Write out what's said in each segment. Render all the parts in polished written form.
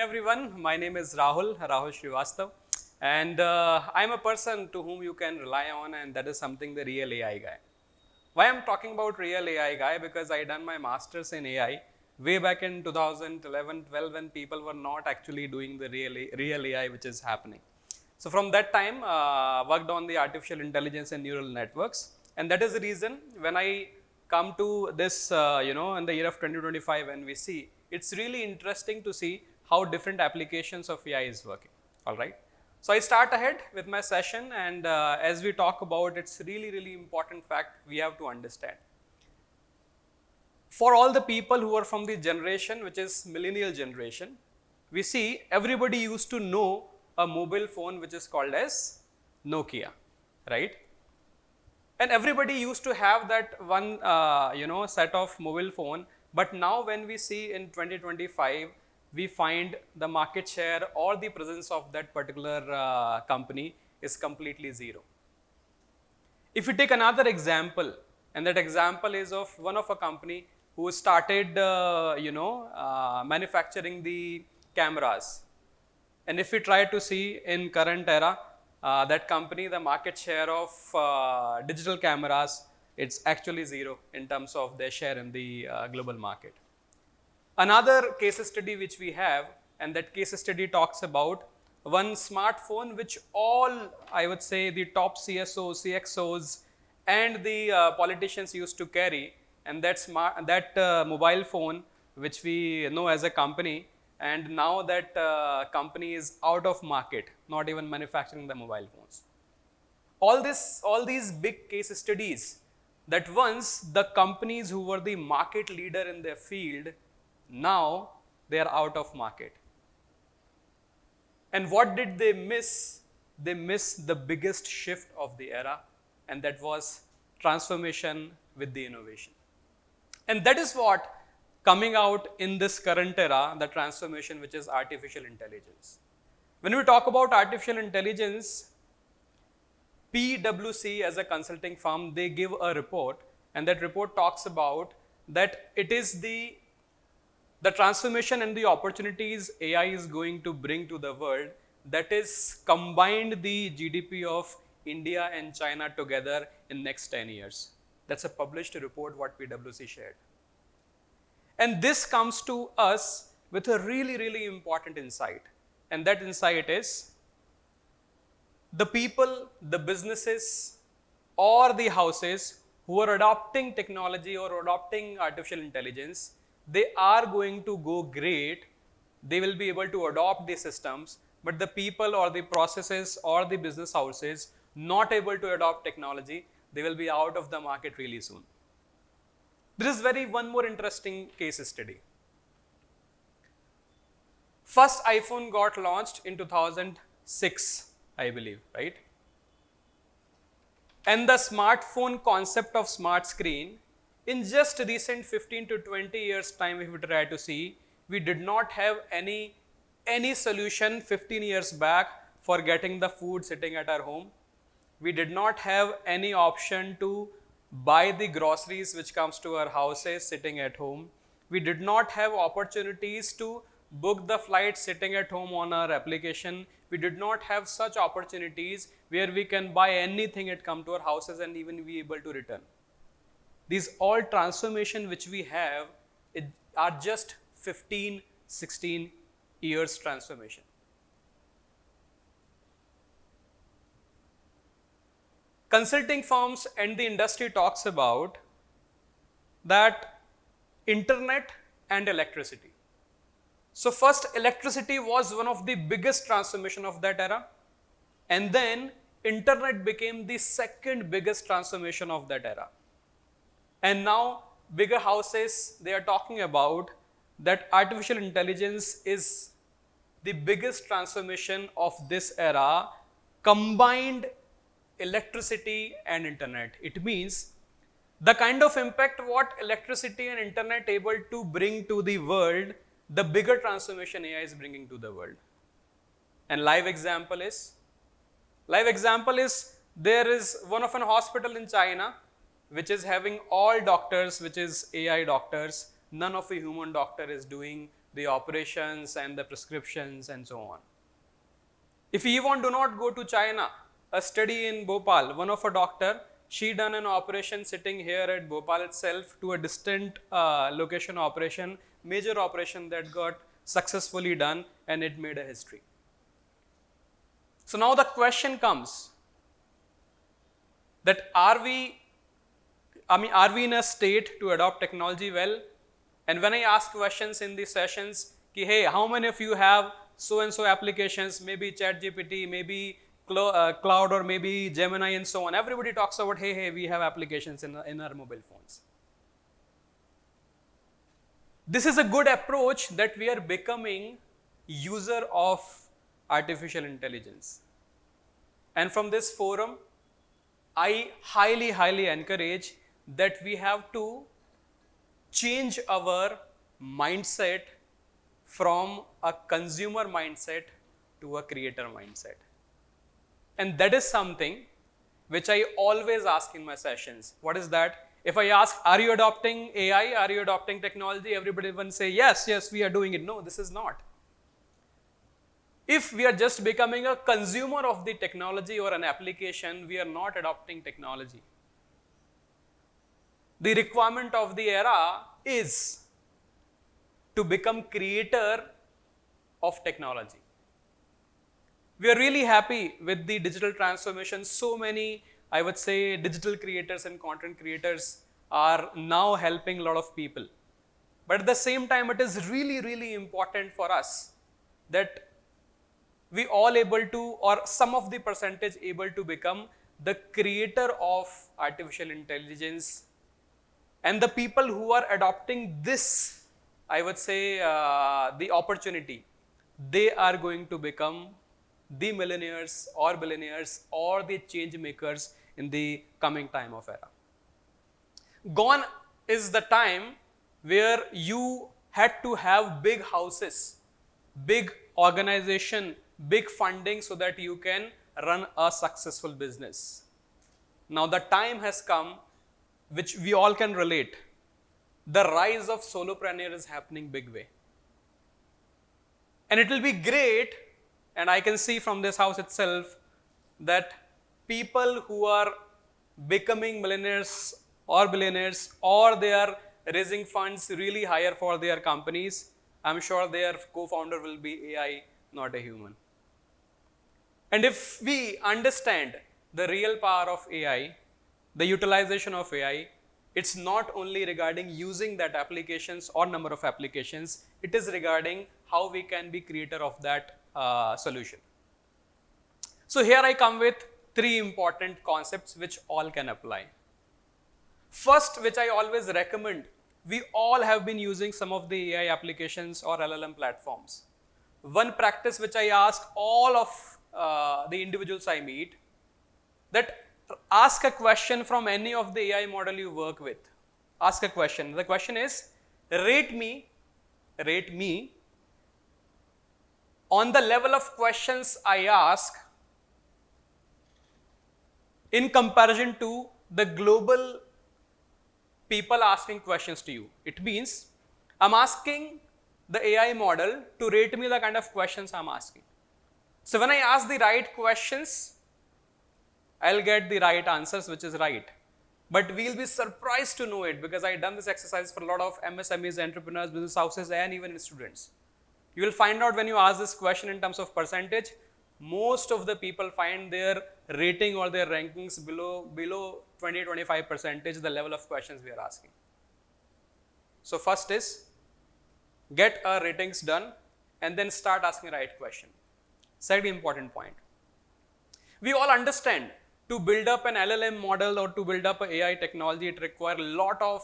everyone, my name is Rahul Shrivastav, and I'm a person to whom you can rely on, and that is something the real AI guy. Why I'm talking about real AI guy? Because I done my masters in AI way back in 2011-12 when people were not actually doing the real AI which is happening. So from that time, worked on the artificial intelligence and neural networks, and that is the reason when I come to this, in the year of 2025, when we see, it's really interesting to see how different applications of AI is working. All right. So I start ahead with my session, and as we talk about, it's really important fact we have to understand. For all the people who are from the generation which is millennial generation, we see everybody used to know a mobile phone which is called as Nokia, right? And everybody used to have that one set of mobile phone, but now when we see in 2025, we find the market share or the presence of that particular company is completely zero. If you take another example, and that example is of one of a company who started manufacturing the cameras, and if we try to see in current era, that company, the market share of digital cameras, it's actually zero in terms of their share in the global market. Another case study which we have, and that case study talks about one smartphone which all, I would say, the top CSOs, CXOs and the politicians used to carry, and that mobile phone which we know as a company, and now that company is out of market, not even manufacturing the mobile phones. All these big case studies, that once the companies who were the market leader in their field, now they are out of market. And what did they miss? They missed the biggest shift of the era, and that was transformation with the innovation. And that is what coming out in this current era, the transformation which is artificial intelligence. When we talk about artificial intelligence, PwC as a consulting firm, they give a report, and that report talks about that it is the transformation and the opportunities AI is going to bring to the world, that is combined the GDP of India and China together in next 10 years. That's a published report what PwC shared. And this comes to us with a really important insight. And that insight is the people, the businesses or the houses who are adopting technology or adopting artificial intelligence, they are going to go great. They will be able to adopt the systems, but the people or the processes or the business houses not able to adopt technology, they will be out of the market really soon. There is one more interesting case study. First iPhone got launched in 2006, I believe, right? And the smartphone concept of smart screen, in just recent 15 to 20 years time, if we try to see, we did not have any solution 15 years back for getting the food sitting at our home. We did not have any option to buy the groceries which comes to our houses sitting at home. We did not have opportunities to book the flight sitting at home on our application. We did not have such opportunities where we can buy anything it come to our houses and even be able to return. These all transformation which we have are just 15, 16 years transformation. Consulting firms and the industry talks about that internet and electricity. So first, electricity was one of the biggest transformation of that era, and then internet became the second biggest transformation of that era. And now bigger houses, they are talking about that artificial intelligence is the biggest transformation of this era, combined electricity and internet. It means the kind of impact what electricity and internet able to bring to the world, the bigger transformation AI is bringing to the world. And live example is there is one of an hospital in China which is having all doctors, which is AI doctors. None of a human doctor is doing the operations and the prescriptions and so on. If you even do not go to China, a study in Bhopal, one of a doctor, she done an operation sitting here at Bhopal itself to a distant location operation, major operation that got successfully done, and it made a history. So now the question comes that are we in a state to adopt technology well? And when I ask questions in these sessions, ki, hey, how many of you have so and so applications, maybe ChatGPT, maybe Cloud, or maybe Gemini and so on. Everybody talks about, hey, we have applications in our mobile phones. This is a good approach that we are becoming user of artificial intelligence. And from this forum, I highly encourage that we have to change our mindset from a consumer mindset to a creator mindset. And that is something which I always ask in my sessions. What is that? If I ask, are you adopting AI? Are you adopting technology? Everybody will say, yes, we are doing it. No, this is not. If we are just becoming a consumer of the technology or an application, we are not adopting technology. The requirement of the era is to become creator of technology. We are really happy with the digital transformation. So many, I would say, digital creators and content creators are now helping a lot of people. But at the same time, it is really important for us that we all able to, or some of the percentage able to become the creator of artificial intelligence. And the people who are adopting this, I would say, the opportunity, they are going to become the millionaires or billionaires or the change makers in the coming time of era. Gone is the time where you had to have big houses, big organization, big funding so that you can run a successful business. Now the time has come which we all can relate. The rise of solopreneur is happening big way. And it will be great, and I can see from this house itself that people who are becoming millionaires or billionaires, or they are raising funds really higher for their companies, I'm sure their co-founder will be AI, not a human. And if we understand the real power of AI, the utilization of AI, it's not only regarding using that applications or number of applications, it is regarding how we can be creator of that solution. So here I come with 3 important concepts which all can apply. First, which I always recommend, we all have been using some of the AI applications or LLM platforms. One practice which I ask all of the individuals I meet, that ask a question from any of the AI model you work with. Ask a question. The question is, rate me on the level of questions I ask in comparison to the global people asking questions to you. It means I'm asking the AI model to rate me the kind of questions I'm asking. So when I ask the right questions, I'll get the right answers, which is right. But we'll be surprised to know it, because I've done this exercise for a lot of MSMEs, entrepreneurs, business houses, and even students. You will find out when you ask this question in terms of percentage, most of the people find their rating or their rankings below 20-25% the level of questions we are asking. So first is, get our ratings done and then start asking the right question. Second important point. We all understand to build up an LLM model or to build up an AI technology, it requires a lot of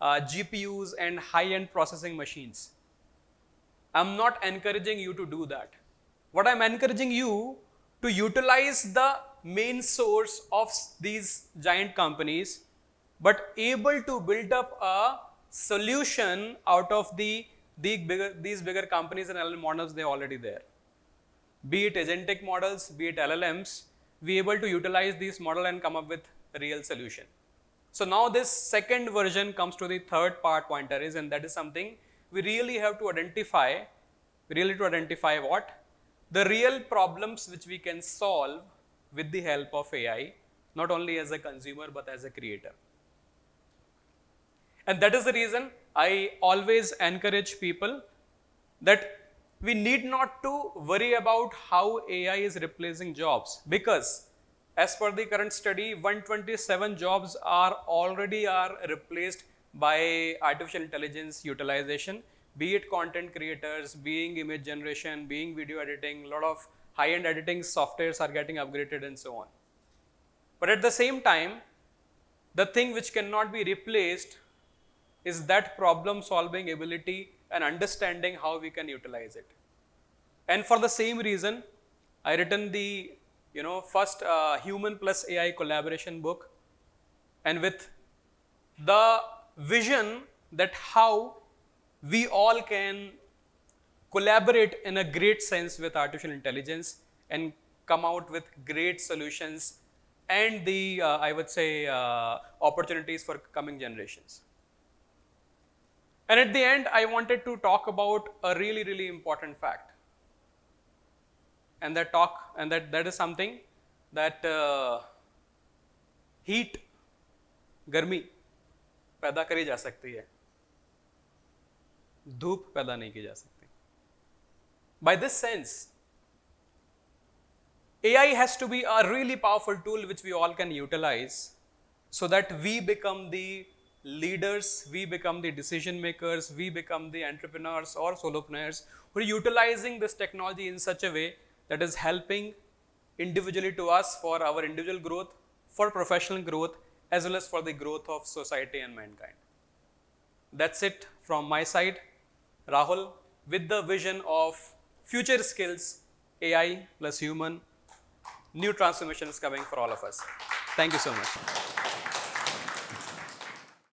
GPUs and high-end processing machines. I'm not encouraging you to do that. What I'm encouraging you to utilize the main source of these giant companies, but able to build up a solution out of these bigger companies and LLM models they are already there. Be it agentic models, be it LLMs, we are able to utilize this model and come up with a real solution. So now this second version comes to the third part pointer is, and that is something we really have to identify what? The real problems which we can solve with the help of AI, not only as a consumer but as a creator. And that is the reason I always encourage people that we need not to worry about how AI is replacing jobs, because as per the current study, 127 jobs are already replaced by artificial intelligence utilization, be it content creators, being image generation, being video editing, a lot of high-end editing softwares are getting upgraded and so on. But at the same time, the thing which cannot be replaced is that problem solving ability and understanding how we can utilize it. And for the same reason, I written the first human plus AI collaboration book, and with the vision that how we all can collaborate in a great sense with artificial intelligence and come out with great solutions and the I would say opportunities for coming generations. And at the end, I wanted to talk about a really, really important fact. And that is something that heat, गर्मी पैदा करी जा सकती है, धूप पैदा नहीं की जा सकती. By this sense, AI has to be a really powerful tool which we all can utilize so that we become the leaders, we become the decision makers, we become the entrepreneurs or solopreneurs who are utilizing this technology in such a way that is helping individually to us for our individual growth, for professional growth, as well as for the growth of society and mankind. That's it from my side, Rahul, with the vision of future skills, AI plus human, new transformations coming for all of us. Thank you so much.